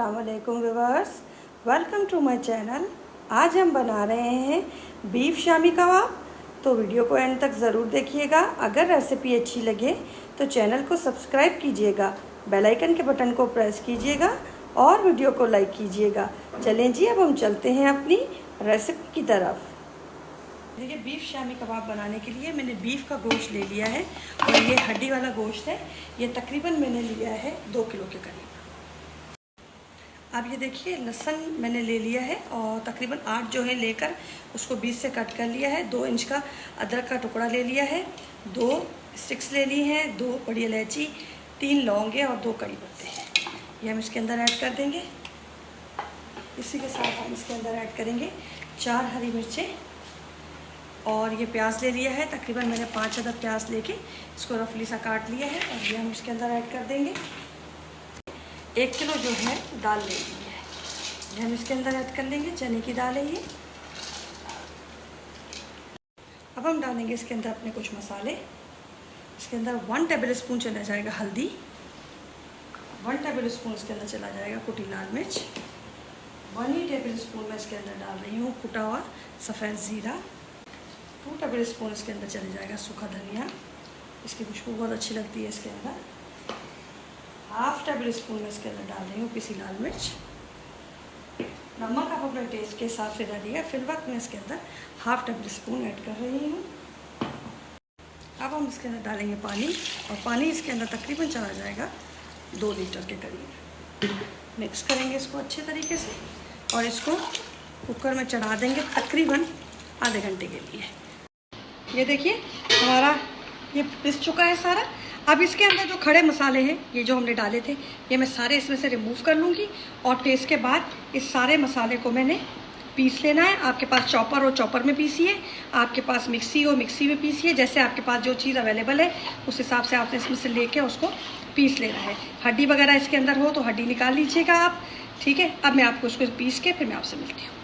अस्सलाम वालेकुम viewers, welcome to my channel. आज हम बना रहे हैं बीफ शामी कबाब। तो वीडियो को एंड तक ज़रूर देखिएगा। अगर रेसिपी अच्छी लगे तो चैनल को सब्सक्राइब कीजिएगा, बेल आइकन के बटन को प्रेस कीजिएगा और वीडियो को लाइक कीजिएगा। चलें जी, अब हम चलते हैं अपनी रेसिपी की तरफ। देखिए, बीफ शामी कबाब बनाने के लिए मैंने बीफ का गोश्त ले लिया है और ये हड्डी वाला गोश्त है। ये तकरीबन मैंने लिया है 2 किलो के करीब। अब ये देखिए, लहसुन मैंने ले लिया है और तकरीबन 8 जो है लेकर उसको 20 से कट कर लिया है। 2 इंच का अदरक का टुकड़ा ले लिया है, 2 स्टिक्स ले ली हैं, 2 बड़ी इलायची, 3 लौंगे और 2 कड़ी पत्ते हैं। ये हम इसके अंदर ऐड कर देंगे। इसी के साथ हम इसके अंदर ऐड करेंगे 4 हरी मिर्चें और ये प्याज ले लिया है। तकरीबन मैंने 5 अदद प्याज लेके इसको रफली सा काट लिया है और ये हम इसके अंदर ऐड कर देंगे। 1 किलो जो है दाल ले ली है, ये हम इसके अंदर ऐड कर लेंगे। चने की दाल है ये। अब हम डालेंगे इसके अंदर अपने कुछ मसाले। इसके अंदर 1 टेबल स्पून चला जाएगा हल्दी, 1 टेबल स्पून इसके अंदर चला जाएगा कुटी लाल मिर्च, 1 ही टेबल स्पून मैं इसके अंदर डाल रही हूँ कुटा हुआ सफ़ेद ज़ीरा, 2 टेबल स्पून इसके अंदर चले जाएगा सूखा धनिया, इसकी खुशबू बहुत अच्छी लगती है इसके अंदर। 1/2 टेबल स्पून मैं इसके अंदर डाल रही हूँ पिसी लाल मिर्च। नमक आप अपने टेस्ट के हिसाब से डालिएगा। फिर वक्त मैं इसके अंदर 1/2 टेबल स्पून ऐड कर रही हूँ। अब हम इसके अंदर डालेंगे पानी और पानी इसके अंदर तकरीबन चला जाएगा 2 लीटर के करीब। मिक्स करेंगे इसको अच्छे तरीके से और इसको कुकर में चढ़ा देंगे तकरीबन आधे घंटे के लिए। ये देखिए, हमारा ये पिस चुका है सारा। अब इसके अंदर जो खड़े मसाले हैं, ये जो हमने डाले थे, ये मैं सारे इसमें से रिमूव कर लूँगी और टेस्ट के बाद इस सारे मसाले को मैंने पीस लेना है। आपके पास चॉपर हो चॉपर में पीसिए, आपके पास मिक्सी हो मिक्सी में पीसिए, जैसे आपके पास जो चीज़ अवेलेबल है उस हिसाब से आपने इसमें से लेके उसको पीस लेना है। हड्डी वगैरह इसके अंदर हो तो हड्डी निकाल लीजिएगा आप, ठीक है। अब मैं आपको उसको पीस के फिर मैं आपसे मिलती हूँ।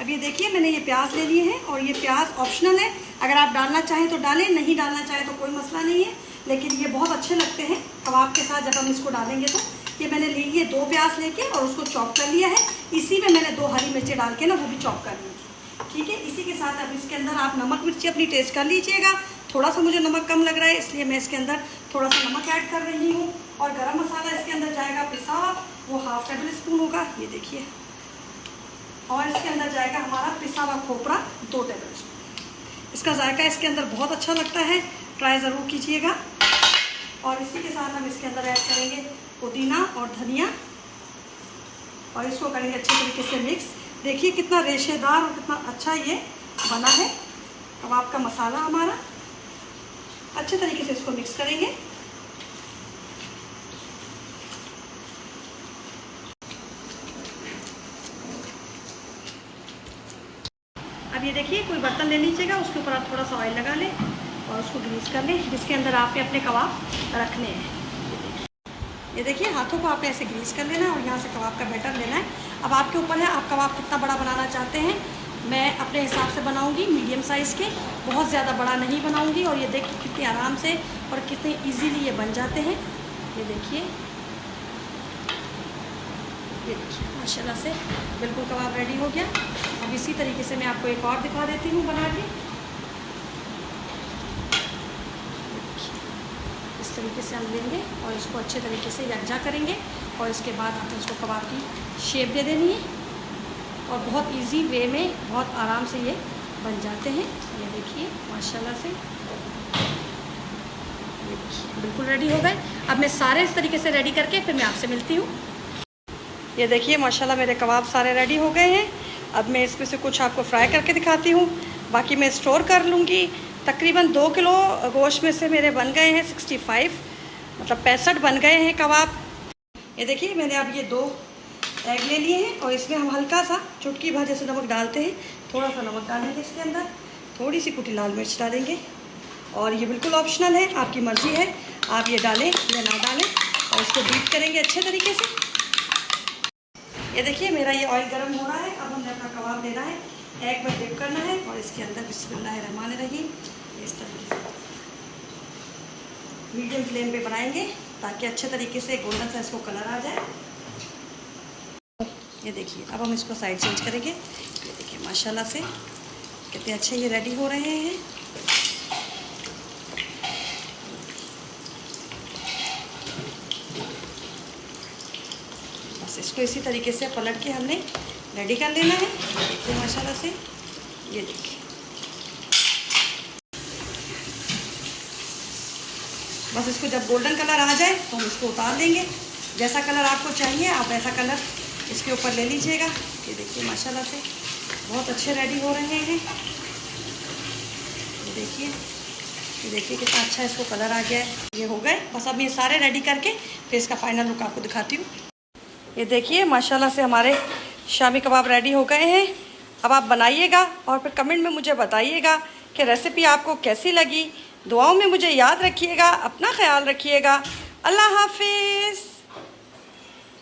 अब ये देखिए, मैंने ये प्याज ले लिए हैं और ये प्याज ऑप्शनल है। अगर आप डालना चाहें तो डालें, नहीं डालना चाहें तो कोई मसला नहीं है, लेकिन ये बहुत अच्छे लगते हैं कबाब के साथ जब हम इसको डालेंगे तो। ये मैंने ले लिए 2 प्याज लेके और उसको चॉप कर लिया है। इसी में मैंने 2 हरी मिर्चें डाल के ना वो भी चॉप कर ली थी, ठीक है। इसी के साथ अब इसके अंदर आप नमक मिर्ची अपनी टेस्ट कर लीजिएगा। थोड़ा सा मुझे नमक कम लग रहा है इसलिए मैं इसके अंदर थोड़ा सा नमक ऐड कर रही हूँ। और गरम मसाला इसके अंदर जाएगा पिसा हुआ, वो 1/2 टेबल स्पून होगा, ये देखिए। और इसके अंदर जाएगा हमारा पिसा हुआ खोपरा 2 टेबल स्पून। इसका जायका इसके अंदर बहुत अच्छा लगता है, ट्राई ज़रूर कीजिएगा। और इसी के साथ हम इसके अंदर ऐड करेंगे पुदीना और धनिया और इसको करेंगे अच्छे तरीके से मिक्स। देखिए कितना रेशेदार और कितना अच्छा ये बना है कबाब का मसाला हमारा। अच्छे तरीके से इसको मिक्स करेंगे। अब ये देखिए, कोई बर्तन ले लीजिएगा, उसके ऊपर आप थोड़ा सा ऑयल लगा लें और उसको ग्रीस कर लें, जिसके अंदर आपने अपने कबाब रखने हैं। ये देखिए, हाथों को आपने ऐसे ग्रीस कर लेना है और यहाँ से कबाब का बैटर लेना है। अब आपके ऊपर है, आप कबाब कितना बड़ा बनाना चाहते हैं। मैं अपने हिसाब से बनाऊँगी मीडियम साइज़ के, बहुत ज़्यादा बड़ा नहीं बनाऊँगी। और ये देखिए कितनी आराम से और कितने ईजीली ये बन जाते हैं। ये देखिए माशाल्लाह से बिल्कुल कबाब रेडी हो गया। अब इसी तरीके से मैं आपको एक और दिखा देती हूँ बना के। इस तरीके से हम लेंगे और इसको अच्छे तरीके से यकजा करेंगे और इसके बाद हमें इसको कबाब की शेप दे देनी है और बहुत इजी वे में बहुत आराम से ये बन जाते हैं। ये देखिए माशाल्लाह से बिल्कुल रेडी हो गए। अब मैं सारे इस तरीके से रेडी करके फिर मैं आपसे मिलती हूँ। ये देखिए माशाल्लाह मेरे कबाब सारे रेडी हो गए हैं। अब मैं इसमें से कुछ आपको फ्राई करके दिखाती हूँ, बाकी मैं स्टोर कर लूँगी। तकरीबन 2 किलो गोश्त में से मेरे बन गए हैं 65 बन गए हैं कबाब। ये देखिए, मैंने अब ये 2 एग ले लिए हैं और इसमें हम हल्का सा चुटकी भर जैसे नमक डालते हैं, थोड़ा सा नमक डालेंगे इसके अंदर, थोड़ी सी कुटी लाल मिर्च डालेंगे और ये बिल्कुल ऑप्शनल है, आपकी मर्ज़ी है आप ये डालें या ना डालें। और इसको बीट करेंगे अच्छे तरीके से। ये देखिए, मेरा ये ऑयल गर्म हो रहा है। अब हमने अपना कबाब लेना है, एग में डिप करना है और इसके अंदर बिस्मिल्लाहिर्रहमानिर्रहीम इस तरीके से मीडियम फ्लेम पे बनाएंगे ताकि अच्छे तरीके से गोल्डन सा इसको कलर आ जाए। ये देखिए, अब हम इसको साइड चेंज करेंगे। ये देखिए माशाल्लाह से कितने अच्छे ये रेडी हो रहे हैं। बस इसको इसी तरीके से पलट के हमने रेडी कर लेना है। देखिए माशाल्लाह से, ये देखिए बस इसको जब गोल्डन कलर आ जाए तो हम इसको उतार देंगे। जैसा कलर आपको चाहिए आप वैसा कलर इसके ऊपर ले लीजिएगा। ये देखिए माशाल्लाह से बहुत अच्छे रेडी हो रहे हैं। ये देखिए कितना अच्छा इसको कलर आ गया है। ये हो गए, बस अब ये सारे रेडी करके फिर इसका फाइनल लुक आपको दिखाती हूँ। ये देखिए माशाल्लाह से हमारे शामी कबाब रेडी हो गए हैं। अब आप बनाइएगा और फिर कमेंट में मुझे बताइएगा कि रेसिपी आपको कैसी लगी। दुआओं में मुझे याद रखिएगा, अपना ख्याल रखिएगा। अल्लाह हाफिज़।